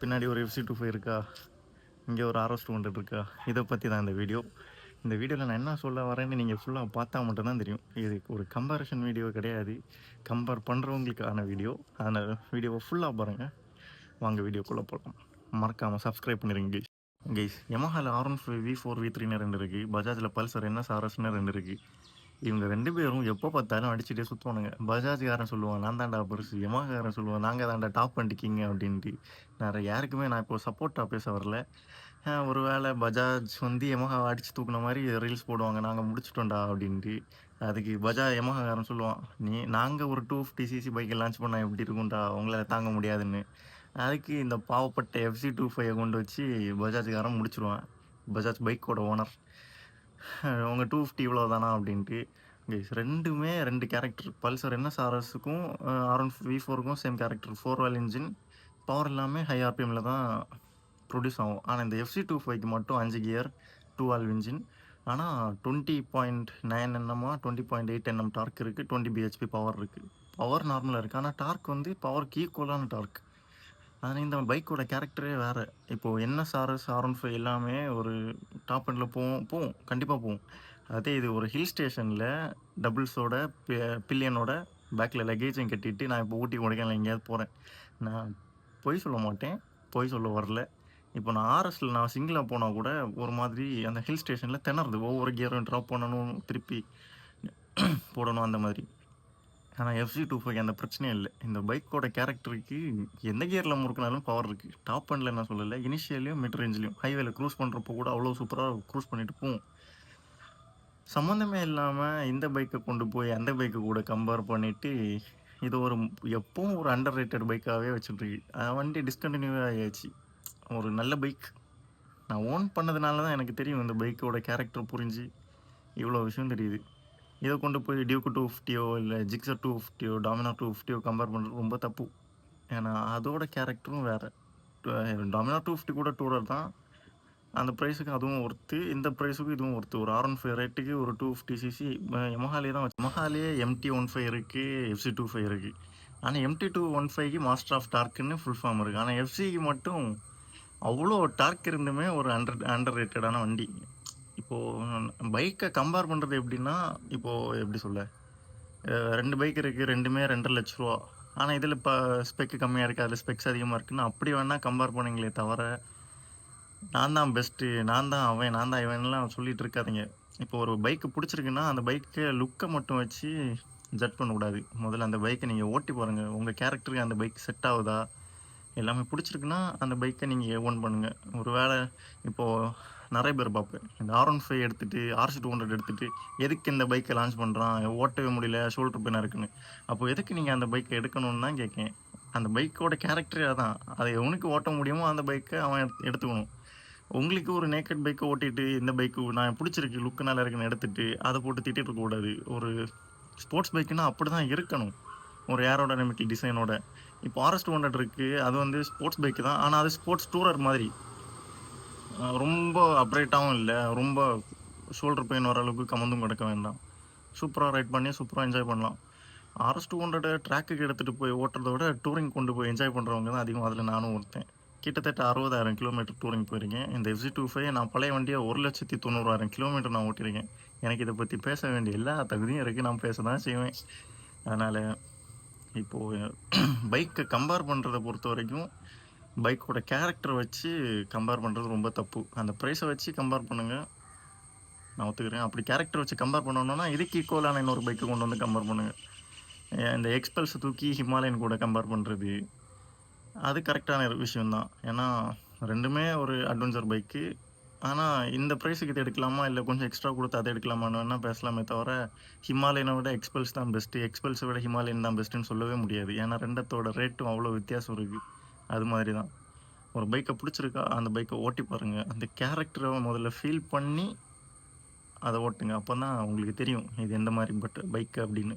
பின்னாடி ஒரு FC25 இருக்கா, இங்கே ஒரு RS 200 இருக்கா, இதை பற்றி தான் இந்த வீடியோ. இந்த வீடியோவில் நான் என்ன சொல்ல வரேன்னு நீங்கள் ஃபுல்லாக பார்த்தா மட்டும்தான் தெரியும். இது ஒரு கம்பேரிஷன் வீடியோ கிடையாது, கம்பேர் பண்ணுறவங்களுக்கான வீடியோ. அதனால் வீடியோவை ஃபுல்லாக பாருங்கள். வாங்க வீடியோக்குள்ளே போகலாம். மறக்காமல் சப்ஸ்கிரைப் பண்ணிடுங்க கைஸ். கைஸ், Yamahaல R15 V4 V3ன்னு 2 இருக்குது, பஜாஜில் பல்சர் NS RSன்னு 2 இருக்குது. இவங்க 2 பேரும் எப்போ பார்த்தாலும் அடிச்சுட்டே சுற்றுவானுங்க. பஜாஜ்காரன் சொல்லுவான் நான் தான்டா பெருசு, யமஹாக்காரன் சொல்லுவான் நாங்கள் தான்டா டாப் அண்ட் கிங் அப்படின்ட்டு. யாருக்குமே நான் இப்போ சப்போர்ட்டாக பேச வரல. ஒரு வேளை பஜாஜ் வந்து யமஹாவை அடித்து தூக்குன மாதிரி ரீல்ஸ் போடுவாங்க, நாங்கள் முடிச்சிட்டோம்டா அப்படின்ட்டு. அதுக்கு யமஹாக்காரன் சொல்லுவான், நாங்கள் ஒரு 250cc பைக்கை லான்ச் பண்ணால் எப்படி இருக்கும்டா, உங்களால் தாங்க முடியாதுன்னு. அதுக்கு இந்த பாவப்பட்ட FC25 கொண்டு வச்சு பஜாஜ்காரன் முடிச்சிருவான். பஜாஜ் பைக்கோட ஓனர் உங்கள் 250 இவ்வளோ தானா அப்படின்ட்டு. கைஸ், ரெண்டுமே 2 கேரக்டர். பல்சர் NS RSக்கும் R15 V4க்கும் same character. 4 valve engine, power எல்லாமே ஹை ஆர்பிஎம்மில் தான் ப்ரொடியூஸ் ஆகும். ஆனால் இந்த FC25க்கு மட்டும் 5 கியர், 2 வால் இன்ஜின். ஆனால் 20.9 Nm 20.8 Nm டார்க் இருக்குது, 20 bhp பவர் இருக்குது. பவர் நார்மலாக இருக்குது, ஆனால் டார்க் வந்து பவருக்கு ஈக்குவலான டார்க். ஆனால் இந்த பைக்கோட கேரக்டரே வேறு. இப்போது NS RS R15 எல்லாமே ஒரு டாப் எண்டில் போகும், கண்டிப்பாக போகும். அதே இது ஒரு ஹில் ஸ்டேஷனில் டபுள்ஸோட பில்லியனோட பேக்கில் லக்கேஜையும் கட்டிட்டு நான் இப்போ ஊட்டி கொடைக்கானல் எங்கேயாவது போகிறேன். நான் பொய் சொல்ல மாட்டேன், பொய் சொல்ல வரல. இப்போ நான் RSல நான் சிங்கிளாக போனால் கூட ஒரு மாதிரி அந்த ஹில் ஸ்டேஷனில் திணறுது. ஒவ்வொரு கியரும் ட்ராப் பண்ணணும், திருப்பி போடணும், அந்த மாதிரி. ஆனால் FC25 அந்த பிரச்சனையே இல்லை. இந்த பைக்கோட கேரக்டருக்கு எந்த கியரில் முறுக்கினாலும் பவர் இருக்குது. டாப் எண்டில் என்ன சொல்லலை, இனிஷியலையும் மிட் ரேஞ்சிலையும் ஹைவேல க்ரூஸ் பண்ணுறப்போ கூட அவ்வளோ சூப்பராக க்ரூஸ் பண்ணிட்டு போகும். சம்மந்தமே இல்லாமல் இந்த பைக்கை கொண்டு போய் அந்த பைக்கை கூட கம்பேர் பண்ணிவிட்டு இது ஒரு எப்பவும் ஒரு அண்டர் ரேட்டட் பைக்காகவே வச்சுட்ருக்கு. வண்டி டிஸ்கண்டினியூ ஆகியாச்சு. ஒரு நல்ல பைக் நான் ஓன் பண்ணதுனால தான் எனக்கு தெரியும், இந்த பைக்கோட கேரக்டர் புரிஞ்சு இவ்வளோ விஷயம் தெரியுது. இதை கொண்டு போய் டியூக்கு 250யோ இல்லை ஜிக்ஸர் 250யோ டாமினார் 250யோ கம்பேர் பண்ணுறது ரொம்ப தப்பு. ஏன்னா அதோட கேரக்டரும் வேறு. டாமினார் 250 கூட டூரர் தான், அந்த ப்ரைஸுக்கு அதுவும் ஒர்த்து, இந்த ப்ரைஸுக்கு இதுவும் ஒர்த்து. ஒரு R15 ரேட்டுக்கு ஒரு 250cc யமஹாலே தான் வச்சு. யமஹாலே MT-15 இருக்குது, FC25 இருக்குது. ஆனால் MT-215க்கு மாஸ்டர் ஆஃப் டார்க்குன்னு ஃபுல் ஃபார்ம் இருக்குது. ஆனால் FCக்கு மட்டும் அவ்வளோ டார்க் இருந்துமே ஒரு அண்டர் ரேட்டடான வண்டி. இப்போது பைக்கை கம்பேர் பண்ணுறது எப்படின்னா, இப்போது எப்படி சொல்ல, 2 பைக் இருக்குது, ரெண்டுமே 2.5 லட்ச ரூபா. ஆனால் இதில் இப்போ ஸ்பெக்கு கம்மியாக இருக்குது, அதில் ஸ்பெக்ஸ் அதிகமாக இருக்குன்னு அப்படி வேணால் கம்பேர் பண்ணிங்களே தவிர, நான் தான் பெஸ்ட்டு, நான் தான் அவன், நான் தான் இவன்லாம் சொல்லிகிட்டு இருக்காதிங்க. இப்போ ஒரு பைக்கு பிடிச்சிருக்குன்னா அந்த பைக்கை லுக்கை மட்டும் வச்சு ஜட்ஜ் பண்ணக்கூடாது. முதல்ல அந்த பைக்கை நீங்கள் ஓட்டி பாருங்கள், உங்கள் கேரக்டருக்கு அந்த பைக் செட் ஆகுதா, எல்லாமே பிடிச்சிருக்குன்னா அந்த பைக்கை நீங்கள் ஓன் பண்ணுங்கள். ஒரு வேளை இப்போது நிறைய பேர் பார்ப்பேன், இந்த R15 எடுத்துகிட்டு RC 200 எடுத்துகிட்டு எதுக்கு இந்த பைக்கை லான்ச் பண்ணுறான், ஓட்டவே முடியல, ஷோல்டர் பெயினாக இருக்குன்னு. அப்போது எதுக்கு நீங்கள் அந்த பைக்கை எடுக்கணும்னு தான் கேட்கேன். அந்த பைக்கோட கேரக்டரே அதான். அதை எவனுக்கு ஓட்ட முடியுமோ அந்த பைக்கை அவன் எடுத்துக்கணும். உங்களுக்கு ஒரு நேக்கட் பைக்கை ஓட்டிட்டு இந்த பைக்கு நான் பிடிச்சிருக்கு, லுக்கு நல்லா இருக்குன்னு எடுத்துகிட்டு அதை போட்டு திட்டிட்டு இருக்கக்கூடாது. ஒரு ஸ்போர்ட்ஸ் பைக்குன்னா அப்படி தான் இருக்கணும், ஒரு ஏரோடைனமிக்கல் டிசைனோட. இப்போ RS 200 இருக்குது, அது வந்து ஸ்போர்ட்ஸ் பைக்கு தான், ஆனால் அது ஸ்போர்ட்ஸ் டூரர் மாதிரி. ரொம்ப அப்ரைட்டாகவும் இல்லை, ரொம்ப ஷோல்டர் பெயின் வர அளவுக்கு கமந்தும் கிடக்க வேண்டாம். சூப்பராக ரைட் பண்ணி சூப்பராக என்ஜாய் பண்ணலாம். RS 200 ட்ராக்குக்கு எடுத்துகிட்டு போய் ஓட்டுறத விட டூரிங் கொண்டு போய் என்ஜாய் பண்ணுறவங்க தான் அதிகம். அதில் நானும் ஒருத்தன். கிட்டத்தட்ட 60,000 கிலோமீட்டர் டூரிங் போயிருக்கேன். இந்த FC25 நான் பழைய வண்டியை 1,90,000 கிலோமீட்டர் நான் ஓட்டியிருக்கேன். எனக்கு இதை பற்றி பேச வேண்டிய எல்லா தகுதியும் இருக்குது, நான் பேச தான் செய்வேன். அதனால் இப்போது பைக்கை கம்பேர் பண்ணுறதை பொறுத்த வரைக்கும் பைக்கோட கேரக்டரை வச்சு கம்பேர் பண்ணுறது ரொம்ப தப்பு. அந்த ப்ரைஸை வச்சு கம்பேர் பண்ணுங்கள், நான் ஒத்துக்கிறேன். அப்படி கேரக்டர் வச்சு கம்பேர் பண்ணணுன்னா இதுக்கு ஈக்குவலான இன்னொரு பைக்கை கொண்டு வந்து கம்பேர் பண்ணுங்கள். இந்த எக்ஸ்பல்ஸை தூக்கி ஹிமாலயன் கூட கம்பேர் பண்ணுறது அது கரெக்டான விஷயந்தான். ஏன்னா ரெண்டுமே ஒரு அட்வென்ச்சர் பைக்கு. ஆனால் இந்த ப்ரைஸுக்கு இது எடுக்கலாமா, இல்லை கொஞ்சம் எக்ஸ்ட்ரா கொடுத்து அதை எடுக்கலாமான்னு வேணால் பேசலாமே தவிர, ஹிமாலயனை விட எக்ஸ்பல்ஸ் தான் பெஸ்ட்டு, எக்ஸ்பல்ஸை விட ஹிமாலயன் தான் பெஸ்ட்டுன்னு சொல்லவே முடியாது. ஏன்னா ரெண்டத்தோட ரேட்டும் அவ்வளோ வித்தியாசம் இருக்குது. அது மாதிரி தான் ஒரு பைக்கை பிடிச்சிருக்கா அந்த பைக்கை ஓட்டி பாருங்கள், அந்த கேரக்டரை முதல்ல ஃபீல் பண்ணி அதை ஓட்டுங்க. அப்போ தான் உங்களுக்கு தெரியும் இது எந்த மாதிரி பைக்கு அப்படின்னு.